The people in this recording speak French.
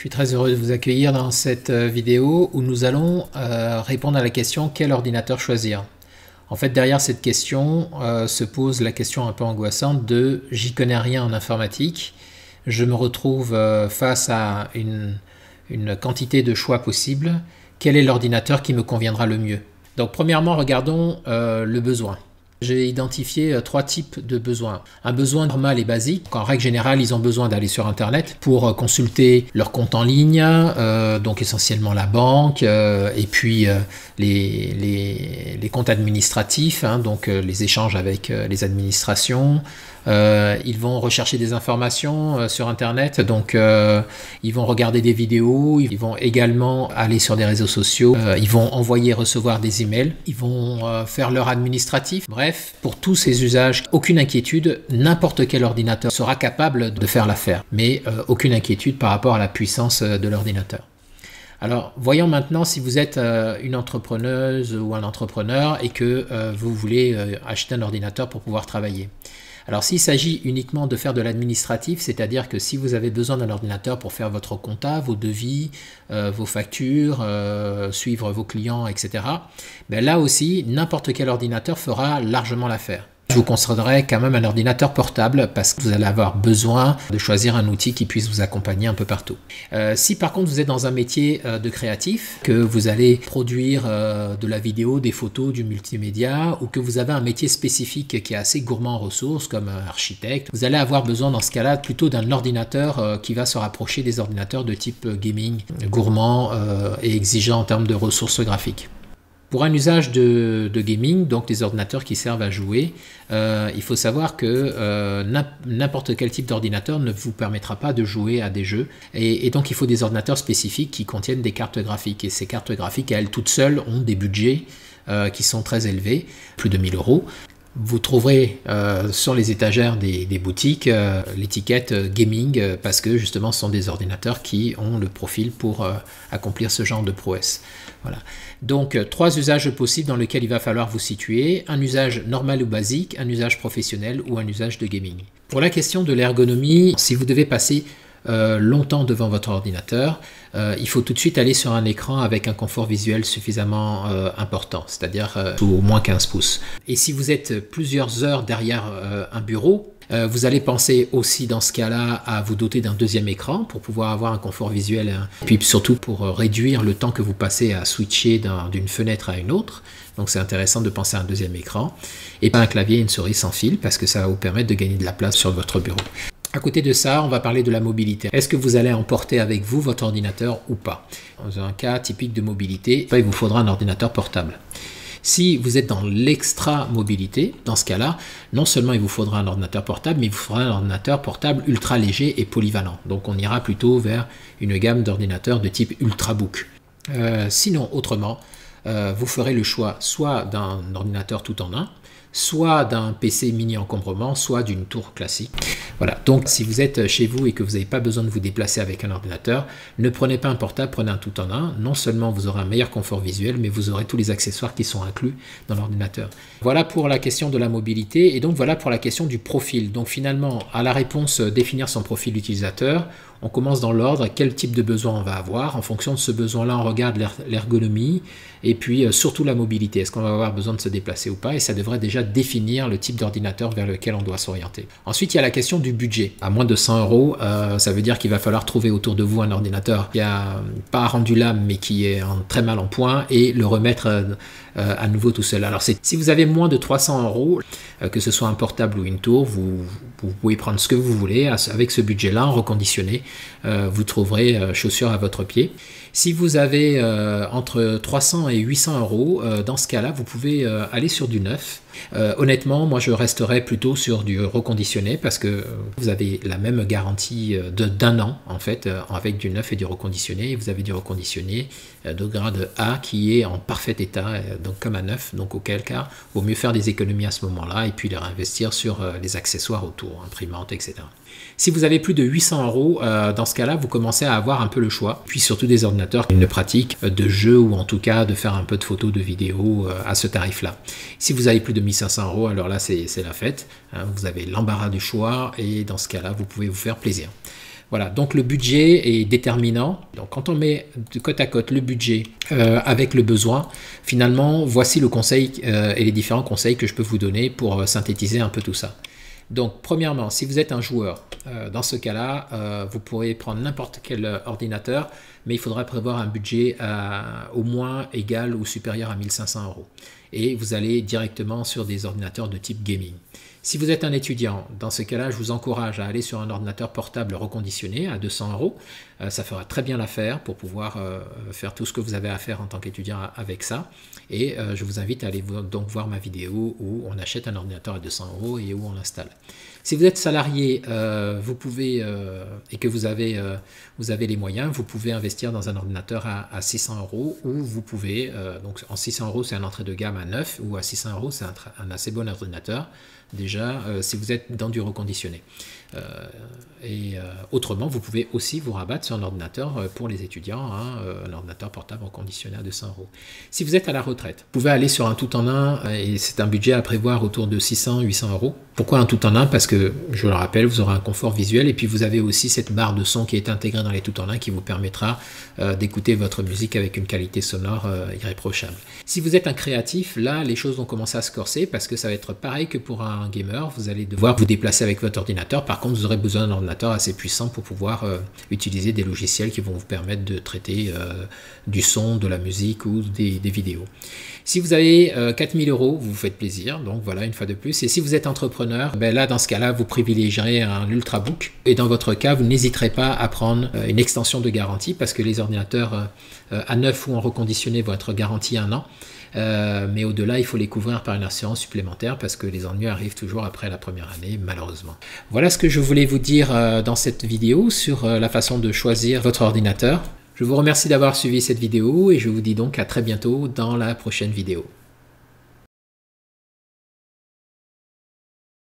suis très heureux de vous accueillir dans cette vidéo où nous allons répondre à la question quel ordinateur choisir. En fait, derrière cette question se pose la question un peu angoissante de j'y connais rien en informatique, je me retrouve face à une quantité de choix possibles, quel est l'ordinateur qui me conviendra le mieux? Donc premièrement, regardons le besoin. J'ai identifié trois types de besoins. Un besoin normal et basique. En règle générale, ils ont besoin d'aller sur Internet pour consulter leur compte en ligne, donc essentiellement la banque, et puis les comptes administratifs, donc les échanges avec les administrations. Ils vont rechercher des informations sur Internet, donc ils vont regarder des vidéos, ils vont également aller sur des réseaux sociaux, ils vont envoyer et recevoir des emails, ils vont faire leur administratif. Bref, pour tous ces usages, aucune inquiétude, n'importe quel ordinateur sera capable de faire l'affaire, mais aucune inquiétude par rapport à la puissance de l'ordinateur. Alors, voyons maintenant si vous êtes une entrepreneuse ou un entrepreneur et que vous voulez acheter un ordinateur pour pouvoir travailler. Alors s'il s'agit uniquement de faire de l'administratif, c'est-à-dire que si vous avez besoin d'un ordinateur pour faire votre compta, vos devis, vos factures, suivre vos clients, etc., ben là aussi, n'importe quel ordinateur fera largement l'affaire. Je vous conseillerais quand même un ordinateur portable parce que vous allez avoir besoin de choisir un outil qui puisse vous accompagner un peu partout. Si par contre vous êtes dans un métier de créatif, que vous allez produire de la vidéo, des photos, du multimédia, ou que vous avez un métier spécifique qui est assez gourmand en ressources comme architecte, vous allez avoir besoin dans ce cas-là plutôt d'un ordinateur qui va se rapprocher des ordinateurs de type gaming, gourmand et exigeant en termes de ressources graphiques. Pour un usage de gaming, donc des ordinateurs qui servent à jouer, il faut savoir que n'importe quel type d'ordinateur ne vous permettra pas de jouer à des jeux. Et donc il faut des ordinateurs spécifiques qui contiennent des cartes graphiques. Et ces cartes graphiques, à elles toutes seules, ont des budgets qui sont très élevés, plus de 1000 €. Vous trouverez sur les étagères des boutiques l'étiquette gaming parce que justement ce sont des ordinateurs qui ont le profil pour accomplir ce genre de prouesse. Voilà. Donc trois usages possibles dans lesquels il va falloir vous situer, un usage normal ou basique, un usage professionnel ou un usage de gaming. Pour la question de l'ergonomie, si vous devez passer longtemps devant votre ordinateur, il faut tout de suite aller sur un écran avec un confort visuel suffisamment important, c'est-à-dire au moins 15 pouces. Et si vous êtes plusieurs heures derrière un bureau, vous allez penser aussi dans ce cas-là à vous doter d'un deuxième écran pour pouvoir avoir un confort visuel, et puis surtout pour réduire le temps que vous passez à switcher d'une fenêtre à une autre. Donc c'est intéressant de penser à un deuxième écran, et pas un clavier et une souris sans fil parce que ça va vous permettre de gagner de la place sur votre bureau. À côté de ça, on va parler de la mobilité. Est-ce que vous allez emporter avec vous votre ordinateur ou pas? Dans un cas typique de mobilité, il vous faudra un ordinateur portable. Si vous êtes dans l'extra mobilité, dans ce cas-là, non seulement il vous faudra un ordinateur portable, mais il vous faudra un ordinateur portable ultra léger et polyvalent. Donc on ira plutôt vers une gamme d'ordinateurs de type Ultrabook. Sinon, autrement, vous ferez le choix soit d'un ordinateur tout en un, soit d'un PC mini encombrement, soit d'une tour classique. Voilà, donc si vous êtes chez vous et que vous n'avez pas besoin de vous déplacer avec un ordinateur, ne prenez pas un portable, prenez un tout en un. Non seulement vous aurez un meilleur confort visuel, mais vous aurez tous les accessoires qui sont inclus dans l'ordinateur. Voilà pour la question de la mobilité et donc voilà pour la question du profil. Donc finalement, à la réponse définir son profil utilisateur, on commence dans l'ordre, quel type de besoin on va avoir. En fonction de ce besoin-là, on regarde l'ergonomie et puis surtout la mobilité. Est-ce qu'on va avoir besoin de se déplacer ou pas? Et ça devrait déjà définir le type d'ordinateur vers lequel on doit s'orienter. Ensuite, il y a la question du budget. À moins de 100 €, ça veut dire qu'il va falloir trouver autour de vous un ordinateur qui n'a pas rendu l'âme mais qui est très mal en point et le remettre à nouveau tout seul. Alors si vous avez moins de 300 €, que ce soit un portable ou une tour, vous pouvez prendre ce que vous voulez. Avec ce budget-là, en reconditionné, vous trouverez chaussures à votre pied. Si vous avez entre 300 et 800 €, dans ce cas-là, vous pouvez aller sur du neuf. Honnêtement, moi je resterai plutôt sur du reconditionné parce que vous avez la même garantie d'un an en fait avec du neuf et du reconditionné. Et vous avez du reconditionné de grade A qui est en parfait état, donc comme un neuf. Donc auquel cas, il vaut mieux faire des économies à ce moment-là et puis les réinvestir sur les accessoires autour, imprimantes, etc. Si vous avez plus de 800 €, dans ce cas-là, vous commencez à avoir un peu le choix. Puis surtout des ordinateurs qui ont une pratique de jeu ou en tout cas de faire un peu de photos, de vidéos à ce tarif-là. Si vous avez plus de 1500 €, alors là c'est la fête. Vous avez l'embarras du choix et dans ce cas-là, vous pouvez vous faire plaisir. Voilà, donc le budget est déterminant. Donc quand on met de côte à côte le budget avec le besoin, finalement, voici le conseil et les différents conseils que je peux vous donner pour synthétiser un peu tout ça. Donc premièrement, si vous êtes un joueur, dans ce cas-là, vous pourrez prendre n'importe quel ordinateur, mais il faudra prévoir un budget au moins égal ou supérieur à 1500 €. Et vous allez directement sur des ordinateurs de type gaming. Si vous êtes un étudiant, dans ce cas-là, je vous encourage à aller sur un ordinateur portable reconditionné à 200 €. Ça fera très bien l'affaire pour pouvoir faire tout ce que vous avez à faire en tant qu'étudiant avec ça. Et je vous invite à aller donc voir ma vidéo où on achète un ordinateur à 200 € et où on l'installe. Si vous êtes salarié, vous pouvez, et que vous avez les moyens, vous pouvez investir dans un ordinateur à 600 € ou vous pouvez, donc en 600 € c'est un entrée de gamme à neuf ou à 600 € c'est un assez bon ordinateur déjà si vous êtes dans du reconditionné. Autrement, vous pouvez aussi vous rabattre sur un ordinateur pour les étudiants, un ordinateur portable reconditionné à 200 €. Si vous êtes à la retraite, vous pouvez aller sur un tout en un et c'est un budget à prévoir autour de 600-800 €. Pourquoi un tout en un? Parce que, je le rappelle, vous aurez un confort visuel et puis vous avez aussi cette barre de son qui est intégrée dans les tout en un qui vous permettra d'écouter votre musique avec une qualité sonore irréprochable. Si vous êtes un créatif, là, les choses vont commencer à se corser parce que ça va être pareil que pour un gamer. Vous allez devoir vous déplacer avec votre ordinateur. Par contre, vous aurez besoin d'un ordinateur assez puissant pour pouvoir utiliser des logiciels qui vont vous permettre de traiter du son, de la musique ou des vidéos. Si vous avez 4000 €, vous vous faites plaisir, donc voilà, une fois de plus. Et si vous êtes entrepreneur, ben là, dans ce cas-là, vous privilégierez un Ultrabook. Et dans votre cas, vous n'hésiterez pas à prendre une extension de garantie parce que les ordinateurs à neuf ou en reconditionné vont être garantis 1 an. Mais au-delà, il faut les couvrir par une assurance supplémentaire parce que les ennuis arrivent toujours après la première année, malheureusement. Voilà ce que je voulais vous dire dans cette vidéo sur la façon de choisir votre ordinateur. Je vous remercie d'avoir suivi cette vidéo et je vous dis donc à très bientôt dans la prochaine vidéo.